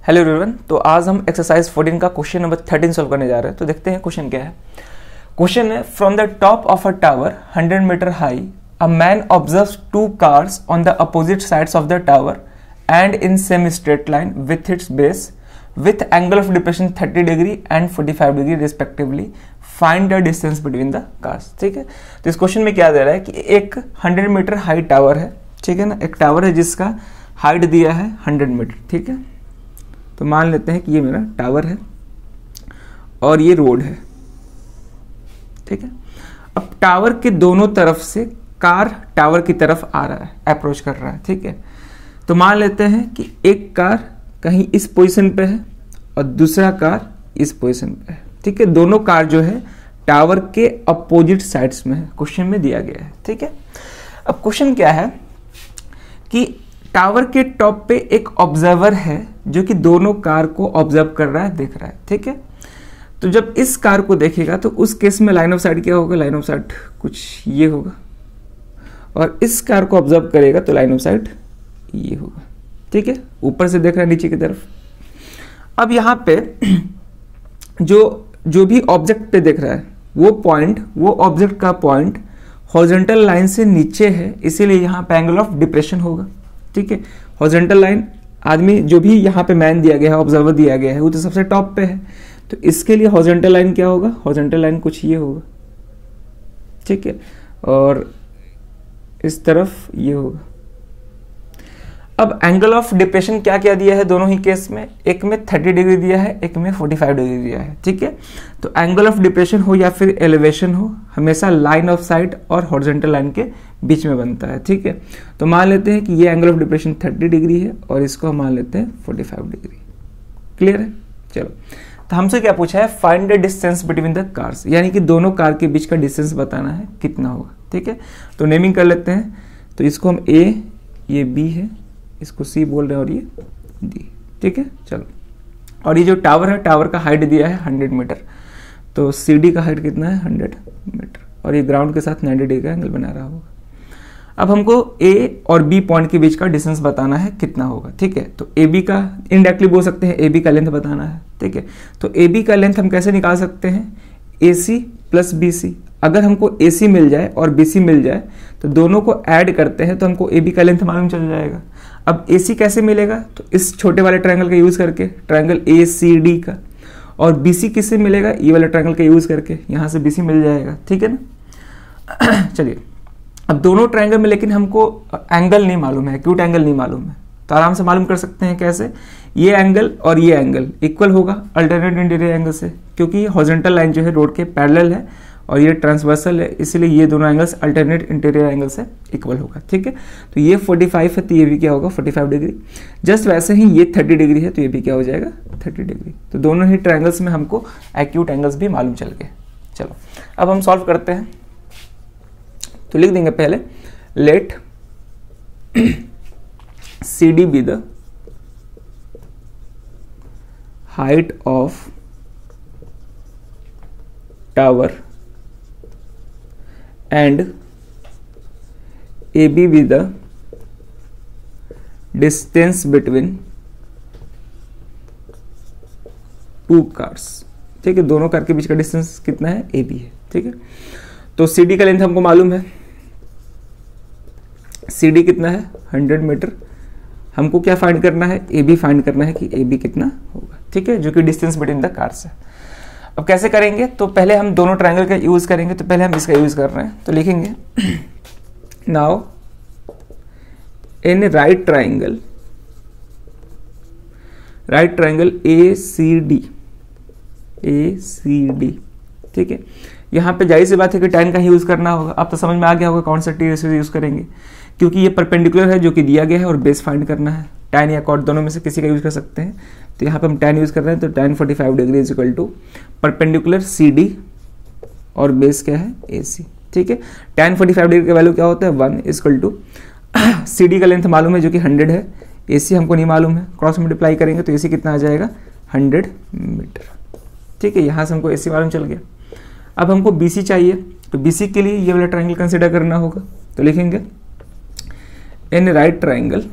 Hello everyone. तो आज हम एक्सरसाइज 14 का क्वेश्चन नंबर 13 सॉल्व करने जा रहे हैं। तो देखते हैं क्वेश्चन क्या है। क्वेश्चन है, from the top of a tower 100 metre high a man observes two cars on the opposite sides of the tower and in same straight line with its base with angle of depression 30 degree and 45 degree respectively, find the distance between the cars. ठीक है, तो इस question में क्या दे रहा है कि एक 100 मीटर हाई टावर है, ठीक है ना, एक टावर है जिसका हाइट दिया है 100 मीटर। ठीक है, तो मान लेते हैं कि ये मेरा टावर है और ये रोड है। ठीक है, अब टावर के दोनों तरफ से कार टावर की तरफ आ रहा है, अप्रोच कर रहा है। ठीक है, तो मान लेते हैं कि एक कार कहीं इस पोजीशन पे है और दूसरा कार इस पोजीशन पे है। ठीक है, दोनों कार जो है टावर के अपोजिट साइड्स में है, क्वेश्चन में दिया गया है। ठीक है, अब क्वेश्चन क्या है कि टावर के टॉप पे एक ऑब्जर्वर है जो कि दोनों कार को ऑब्जर्व कर रहा है, देख रहा है। ठीक है, तो जब इस कार को देखेगा तो उस केस में लाइन ऑफ साइट क्या होगा, लाइन ऑफ साइट कुछ ये होगा, और इस कार को ऑब्जर्व करेगा तो लाइन ऑफ साइट ये होगा। ठीक है, ऊपर से देख रहा है नीचे की तरफ। अब यहाँ पे जो भी ऑब्जेक्ट पे देख रहा है वो ऑब्जेक्ट का पॉइंट हॉरिजॉन्टल लाइन से नीचे है, इसीलिए यहाँ पे एंगल ऑफ डिप्रेशन होगा। ठीक है, हॉरिजॉन्टल लाइन आदमी जो भी यहाँ पे मैन दिया गया है, ऑब्जर्वर दिया गया है, वो तो सबसे टॉप पे है, तो इसके लिए हॉरिजॉन्टल लाइन क्या होगा, हॉरिजॉन्टल लाइन कुछ ये होगा। ठीक है, और इस तरफ ये होगा। अब एंगल ऑफ डिप्रेशन क्या क्या दिया है दोनों ही केस में, एक में 30 डिग्री दिया है, एक में 45 डिग्री दिया है। ठीक है, तो एंगल ऑफ डिप्रेशन हो या फिर एलिवेशन हो, हमेशा लाइन ऑफ साइट और हॉरिजॉन्टल लाइन के बीच में बनता है। ठीक है, तो मान लेते हैं कि ये एंगल ऑफ डिप्रेशन 30 डिग्री है और इसको हम मान लेते हैं 45 डिग्री। क्लियर है? चलो, तो हमसे क्या पूछा है, find the distance between the cars, यानी कि दोनों कार के बीच का डिस्टेंस बताना है कितना होगा। ठीक है, तो नेमिंग कर लेते हैं। तो इसको हम ए, ये बी है, इसको सी बोल रहे हैं और ये डी। ठीक है, चलो, और ये जो टावर है, टावर का हाइट दिया है 100 मीटर, तो सी डी का हाइट कितना है 100 मीटर, और ये ग्राउंड के साथ 90 डिग्री का एंगल बना रहा होगा। अब हमको ए और बी पॉइंट के बीच का डिस्टेंस बताना है कितना होगा। ठीक है, तो ए बी का इनडायरेक्टली बोल सकते हैं, ए बी का लेंथ बताना है। ठीक है, तो ए बी का लेंथ हम कैसे निकाल सकते हैं, ए सी प्लस बी सी। अगर हमको ए सी मिल जाए और बी सी मिल जाए तो दोनों को ऐड करते हैं तो हमको ए बी का लेंथ मालूम चल जाएगा। अब ए सी कैसे मिलेगा, तो इस छोटे वाले ट्रायंगल का यूज करके, ट्रायंगल ए सी डी का, और बी सी किससे मिलेगा, ये वाले ट्रायंगल का यूज करके, यहां से बी सी मिल जाएगा। ठीक है ना। चलिए, अब दोनों ट्रायंगल में लेकिन हमको एंगल नहीं मालूम है, एक्यूट एंगल नहीं मालूम है, तो आराम से मालूम कर सकते हैं कैसे, ये एंगल और ये एंगल इक्वल होगा अल्टरनेट इंटीरियर एंगल से, क्योंकि हॉरिजॉन्टल लाइन जो है रोड के पैरेलल है और ये ट्रांसवर्सल है, इसलिए ये दोनों एंगल्स अल्टरनेट इंटीरियर एंगल से इक्वल होगा। ठीक है, तो ये 45 है तो ये भी क्या होगा 45 डिग्री। जस्ट वैसे ही ये 30 डिग्री है तो ये भी क्या हो जाएगा 30 डिग्री। तो दोनों ही ट्रायंगल्स में हमको एक्यूट एंगल्स भी मालूम चल गए। चलो, अब हम सॉल्व करते हैं। तो लिख देंगे पहले, let C D be the height of tower and AB be the distance between two cars। ठीक है, दोनों कार के बीच का डिस्टेंस कितना है, AB है। ठीक है, तो CD का लेंथ हमको मालूम है, CD कितना है 100 मीटर। हमको क्या फाइंड करना है, AB फाइंड करना है कि AB कितना होगा। ठीक है, जो कि डिस्टेंस बिटवीन द कार्स है। अब कैसे करेंगे, तो पहले हम दोनों ट्रायंगल का यूज करेंगे, तो पहले हम इसका यूज कर रहे हैं, तो लिखेंगे now in right triangle A C D. ठीक है, यहां पे जाहिर सी बात है कि tan का ही यूज करना होगा। अब तो समझ में आ गया होगा कौन सा टी रेशियो यूज करेंगे, क्योंकि ये परपेंडिकुलर है जो कि दिया गया है और बेस फाइंड करना है। tan या cot दोनों में से किसी का यूज कर सकते हैं, तो यहाँ पे हम tan यूज कर रहे हैं, तो tan 45 degree is equal to perpendicular C D और बेस क्या है ए सी। ठीक है, tan 45 डिग्री का वैल्यू क्या होता है 1 is equal to C D का लेंथ मालूम है जो कि 100 है, ए सी हमको नहीं मालूम है, क्रॉस मल्टीप्लाई करेंगे तो ए सी कितना आ जाएगा 100 मीटर। ठीक है, यहाँ से हमको ए सी मालूम चल गया। अब हमको बी सी चाहिए, तो बी सी के लिए ये वाला ट्रायंगल कंसिडर करना होगा, तो लिखेंगे इन राइट ट्रायंगल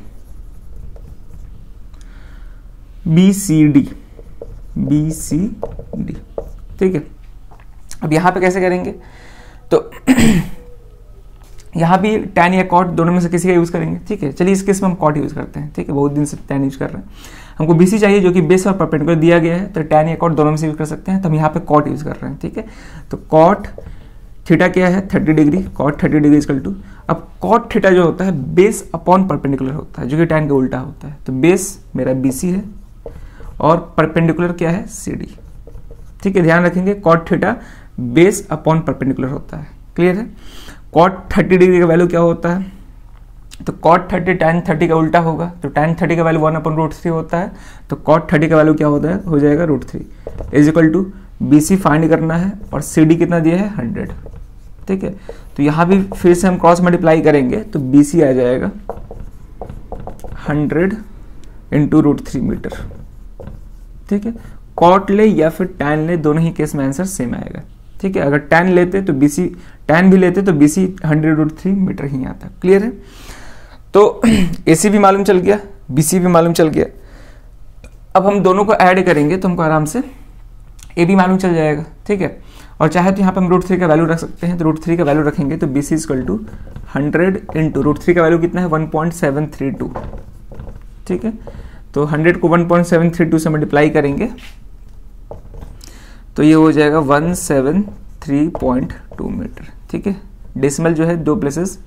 BCD, ठीक है। अब यहाँ पे कैसे करेंगे, तो यहाँ भी tan या cot दोनों में से किसी का यूज़ करेंगे, ठीक है। चलिए इस केस में हम cot यूज़ करते हैं, ठीक है, बहुत दिन से tan यूज़ कर रहे हैं। हमको BC चाहिए जो कि बेस और परपेंडिकुलर दिया गया है, तो tan या cot दोनों में से यूज़ कर सकते हैं, तो हम यहाँ पे cot यूज़ कर रहे हैं, ठीक है। तो cot थीटा क्या है 30 degree, cot 30 degree equal to, अब cot थीटा जो होता है बेस अपॉन परपेंडिकुलर होता है, जो कि tan का उल्टा होता है। तो बेस मेरा BC है और परपेंडिकुलर क्या है CD, ठीक है। ध्यान रखेंगे cot theta base upon perpendicular होता है, क्लियर है। cot 30 डिग्री का वैल्यू क्या होता है, तो cot 30 tan 30 का उल्टा होगा, तो tan 30 का वैल्यू 1/√3 होता है, तो cot 30 का वैल्यू क्या होता है, हो जाएगा √3 is equal to BC find करना है और CD कितना दिया है 100, ठीक है। तो यहाँ भी फिर से हम क्रॉस मल्टीप्लाई करेंगे तो BC आ जाएगा 100 इंटू √3 मीटर, ठीक है। cot ले या फिर tan ले, दोनों ही केस में आंसर सेम आएगा, ठीक है। अगर tan लेते तो BC, tan भी लेते तो BC 100√3 मीटर ही आता, क्लियर है। तो AC भी मालूम चल गया, BC भी मालूम चल गया। अब हम दोनों को ऐड करेंगे तो हमको आराम से AB मालूम चल जाएगा, ठीक है। और चाहे तो यहाँ पे हम √3 का वैल्यू रख सकते हैं, तो √3 का वैल्यू रखेंगे तो BC इक्वल टू 100 इंटू √3 का वैल्यू कितना है 1.732, ठीक है। तो 100 को 1.732 से मल्टीप्लाई करेंगे तो ये हो जाएगा 173.2 मीटर, ठीक है। डेसिमल जो है 2 प्लेसेस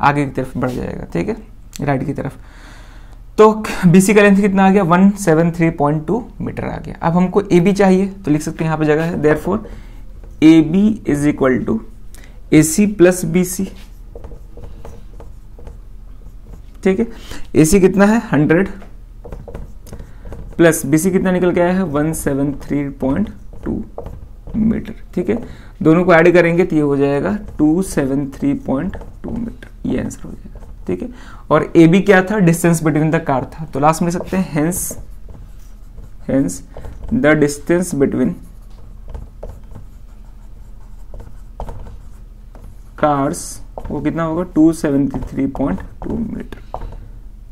आगे की तरफ बढ़ जाएगा, ठीक है, राइट की तरफ। तो BC का लेंथ कितना आ गया 173.2 मीटर आ गया। अब हमको AB चाहिए तो लिख सकते हैं यहाँ पे जगह है, therefore AB is equal to AC plus BC, ठीक है। AC कितना है 100 प्लस BC कितना निकल के आया है 173.2 मीटर, ठीक है। दोनों को ऐड करेंगे तो ये हो जाएगा 273.2 मीटर, ये आंसर हो जाएगा, ठीक है। और AB क्या था, डिस्टेंस बिटवीन द कार था, तो लास्ट में लिख सकते हैं hence the distance between cars, वो कितना होगा 273.2 मीटर,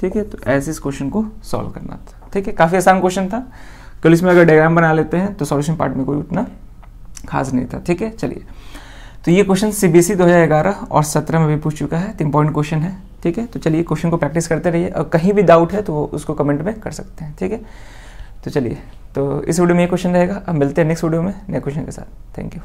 ठीक है। तो ऐसे इस क्वेश्चन को सॉल्व करना था, ठीक है। काफी आसान क्वेश्चन था, कल इसमें अगर डायग्राम बना लेते हैं तो सॉल्यूशन पार्ट में कोई उतना खास नहीं था, ठीक है। चलिए, तो ये क्वेश्चन CBSE 2011 और 17 में भी पूछ चुका है, 3 पॉइंट क्वेश्चन है, ठीक है। तो चलिए क्वेश्चन को प्रैक्टिस करते रहिए और कहीं भी डाउट है तो उसको कमेंट में कर सकते हैं, ठीक है। तो चलिए, तो इस वीडियो में ये क्वेश्चन रहेगा, अब मिलते हैं नेक्स्ट वीडियो में नए क्वेश्चन के साथ। Thank you.